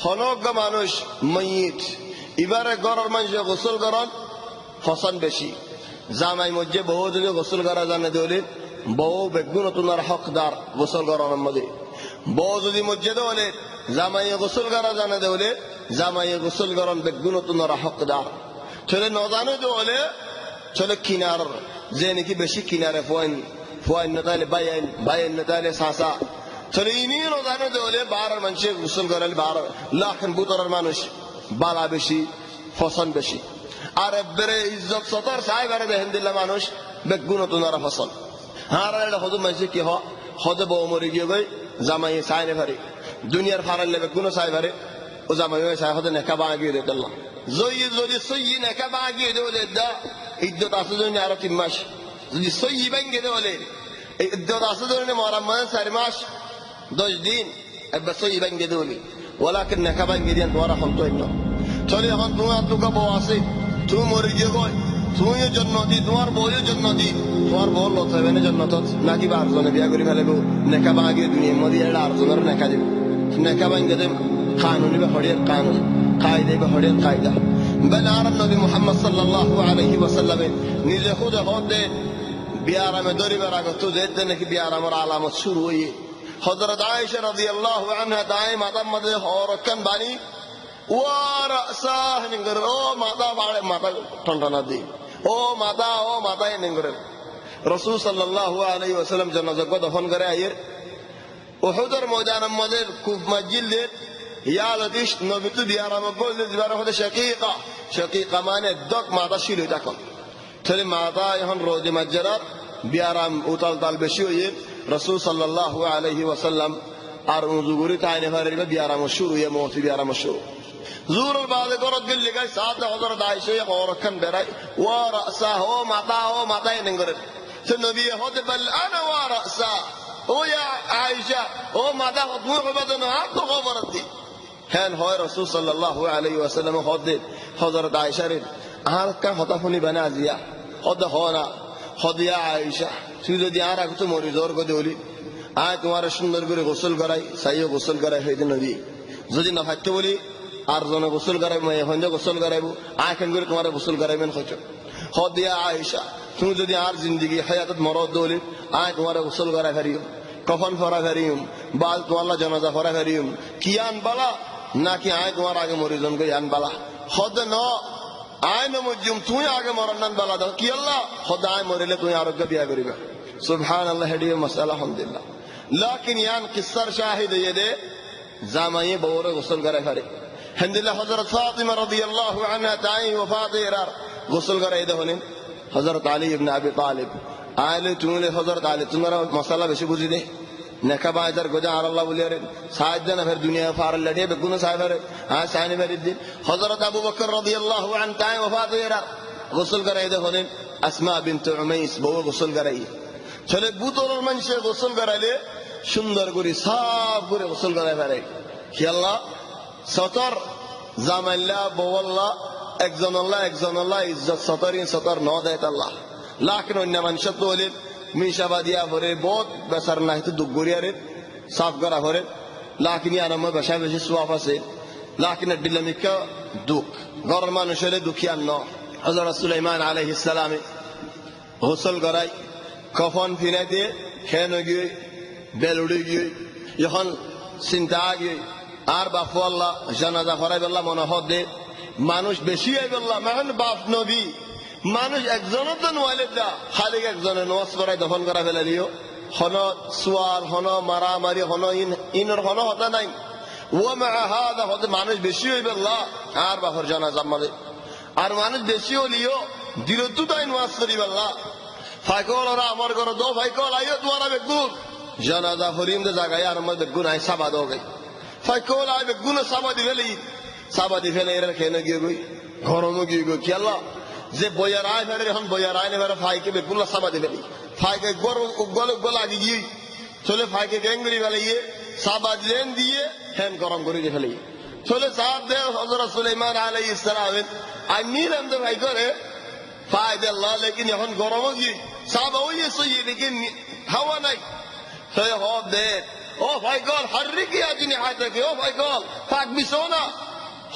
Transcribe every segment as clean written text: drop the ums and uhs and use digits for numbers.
হনজ্ঞ মানুষ ময়িত এবারে গড়ের মানুষে গোসল করার ফসন বেশি জামাই মধ্যে বহু যদি গোসল করা জানে দলিল বহু বেগুন তোমার হকদার গোসল করার মধ্যে বহু যদি মধ্যে দলে জামাই গোসল করা জানে দলে জামাই গোসল করার বেগুন তোমার হকদার চলে ন জানে দলে চলে কিনার যে নাকি বেশি কিনারে ফোয়াইন ফোয়াইন না তাহলে বাইন বাইন না তাহলে সাসা চলে ইনি ন জানে দলে বার মানুষে গোসল করালে বার লাখন বুতরের মানুষ বালা বেশি ফসন বেশি আর এবারে ইজ্জত সতর সাহেবের দেখেন দিল্লা মানুষ বেগুন তোমার ফসল হার হদ মানুষ কি হদে বউ মরে গিয়ে গই জামাই সাইনে ভারে দুনিয়ার ফারালে বেগুন সাই ভারে ও জামাই সাই হদে নেকা বাগিয়ে দে দিল্লা জয়ী যদি সই নেকা বাগিয়ে দেবলে দা ইজ্জত আছে জন্য আরো 3 মাস যদি সই ভেঙে দেবলে ইজ্জত আছে জন্য মরা মানে 4 মাস 10 দিন এবার সই ভেঙে দেবলে ওলাকিন নেকা বাগিয়ে দেন তোমার হতো না চলে এখন তোমার দুকা বউ আছে তুমি মরে গিয়ে গই তুমি জন্য দি তোমার বউয়ের জন্য দি তোমার বউ লত হবে না জন্য তো নাকি বারজনে বিয়া করে ফেলেবো নেকা বাগিয়ে দুনিয়ার মধ্যে এটা আরজনের নেকা দেবে নেকা বাগিয়ে দেব কানুনি বা হরিয়ার কানুন কায়দা বা হরিয়ার কায়দা بل عرب نبي محمد صلى الله عليه وسلم নিজে খুদ হতে বিয়ারামে দড়ি বেরাগো তো যেতে নাকি বিয়ারামের আলামত শুরু হয়ে হযরত আয়েশা রাদিয়াল্লাহু আনহা দাইমা তামদে হরকান বানি ওয়ারাসাহ নিগর ও মাতা বাড়ে মাতা টনটনা দি ও মাতা নিগর রাসূল সাল্লাল্লাহু আলাইহি ওয়াসাল্লাম জানাজা দফন করে আইয়ে উহুদের ময়দানের মধ্যে খুব মসজিদে ইয়া লতিশ নবী তো বিয়ারাম বলতে দিবার হতে শাকিকা মানে দক মাতা ছিল তখন তাহলে মাতা এখন রোজে মাজরাত বিয়ারাম উতাল তাল বেশি হয়ে রাসূল সাল্লাল্লাহু আলাইহি ওয়াসাল্লাম আর উযুগুরি তাইনে ফারে বিয়ারাম শুরু হয়ে মওতি বিয়ারাম শুরু জুরুল বাদে করত গেল গায় সাথে হযরত আয়েশা ওরখান বেরাই ওয়া রাসা ও মাতা নেঙ্গরে সে নবী হতে বল আনা ওয়া রাসা ও ইয়া আয়েশা ও মাতা তুমি হবে না তো খবর দি হ্যাঁ হয় রাসূল সাল্লাল্লাহু আলাইহি ওয়াসাল্লাম হদে হযরত আয়েশার আর কা হতাফনি বানা আজিয়া হদ হনা হদিয়া আয়েশা তুই যদি আর আগতো মরি জোর করে বলি আয় তোমার সুন্দর করে গোসল করাই সাইও গোসল করাই হইতে নবী যদি না ফাইতে বলি আর জন গোসল করাই মই হন্দ গোসল করাইবো আয় কেন করে তোমার গোসল করাইবেন কইছো হদিয়া আয়েশা তুমি যদি আর জিন্দেগি হায়াতত মরদ বলি আয় তোমার গোসল করাই ফেরিও কফন ফরা ফেরিম বাল তোমার জানাজা ফরা ফেরিম কিয়ান বালা নাকি আয় তোমার আগে মরিজন কে ইয়ান বালা হদ ন আয় নমুজুম তুই আগে মরনান বালা দাও কি আল্লাহ হদ আয় মরিলে তুই আরোগ্য বিয়া করিবে সুবহানাল্লাহ হেডিয়ে মাসালা আলহামদুলিল্লাহ লাকিন ইয়ান কিসার শাহিদ ইয়ে জামাই বউরে গোসল করে ফেরে আলহামদুলিল্লাহ হযরত ফাতিমা রাদিয়াল্লাহু আনহা তাই ওফাতে এরার গোসল করে দেহলেন হযরত আলী ইবনে আবি তালিব আলে তুমি হযরত আলী তোমার মাসালা বেশি বুঝি দে নেকা বাজার গোজা আর আল্লাহ বলিয়ারেন সাহায্য ফের দুনিয়া ফার লড়ে বেগুন সাহেবের সাইনে ফেরিদ্দিন হযরত আবু বকর রাদিয়াল্লাহু আন তাই ওফাত এরা গোসল করাই দেখলেন আসমা বিনত উমাইস বউ গোসল করাই ছেলে বুতরের মানুষে গোসল করাইলে সুন্দর করে সাফ করে গোসল করাই ফেরে কি আল্লাহ সতর জামাইল্লা বওয়াল্লাহ একজন আল্লাহ ইজ্জত সতর ন দেয় আল্লাহ লাখ অন্য মানুষ তো হলে মিশাবা দিয়া ভরে বহুত বেসার না হয়তো দুঃখ গড়িয়ারে সাফ করা ভরে লাকিনি আনন্দ বেসা বেশি সোয়াব আছে লাকিন ডিলামিকা দুঃখ ঘরের মানুষ হলে দুঃখিয়ান ন হযরত সুলাইমান আলাইহিস সালামে গোসল করাই কফন ফিনাই দিয়ে খেন গিয়ে বেল উড়ে গিয়ে যখন চিন্তা গিয়ে আর বাপু আল্লাহ জানাজা ফরাই বেল্লা মনে হদে মানুষ বেশি হয়ে বেল্লা মানে বাপ নবী মানুষ একজনও তো নোয়াইলে দা খালি একজনে নোয়াজ করাই দফন করা ফেলালিও হন সোয়াল হন মারামারি হন ইনর হন হতা নাই ও মাহাদা হতে মানুষ বেশি হইবে আল্লাহ আর বাপর জানাজা মাঝে আর মানুষ বেশি হলিও দিরতু তাই নোয়াজ করিবে আল্লাহ ফাইকল ওরা আমার ঘর দো ফাইকল আইও তোমারা বেগুন জানাজা ফরিম দে জায়গায় আর আমার বেগুন আই সাবা দো গই ফাইকল আই বেগুন সাবা দি ফেলে এর খেনে গিয়ে গই ঘরমো গিয়ে গই কি আল্লাহ যে বইয়ার আয় ফেরে এখন বইয়ার আয় নেবে ফাইকে বেগুলা সাবা দিবে ফাইকে গলা গিয়ে চলে ফাইকে গ্যাঙ্গুরি ফেলে গিয়ে সাবা দিলেন দিয়ে হ্যান গরম করে দিয়ে ফেলে চলে সাহাব দে হযরত সুলাইমান আলাইহিস সালাম আই নিলাম তো ভাই করে ফায়দা আল্লাহ লেকিন এখন গরমও গিয়ে সাবা ওই সই লেকিন হাওয়া নাই সে হব দে ও ভাই গল হার্রি কি আজিনি হায়তাকে ও ভাই গল থাক বিছনা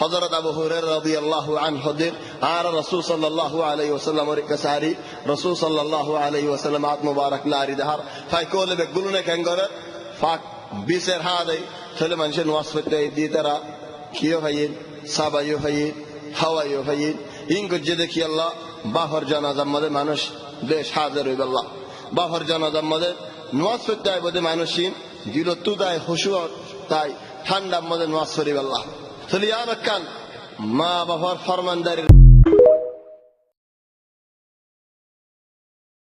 হযরত আবু হুরায়রা রাদিয়াল্লাহু আনহু দের আর রাসূল সাল্লাল্লাহু আলাইহি ওয়াসাল্লামের কাছারি রাসূল সাল্লাল্লাহু আলাইহি ওয়াসাল্লাম আত মুবারক লারি দহার ফাই কোলে বে গুলুনে কেঙ্গরে ফাক বিসের হাদে ছেলে মানুষের ওয়াজ করতে দিয়ে তারা কিও ভাইয়ের সাবাইও ভাইয়ের হাওয়াইও ভাইয়ের ইনকো যে দেখি আল্লাহ বাহর জানাজার মধ্যে মানুষ দেশ হাজার হইব আল্লাহ বাহর জানাজার মধ্যে ওয়াজ করতে হয় বোধে মানুষিন দিল তুদায় হুশুর তাই ঠান্ডার মধ্যে ওয়াজ করিব আল্লাহ তাহলে আর কান মা বাবার ফরমানদারি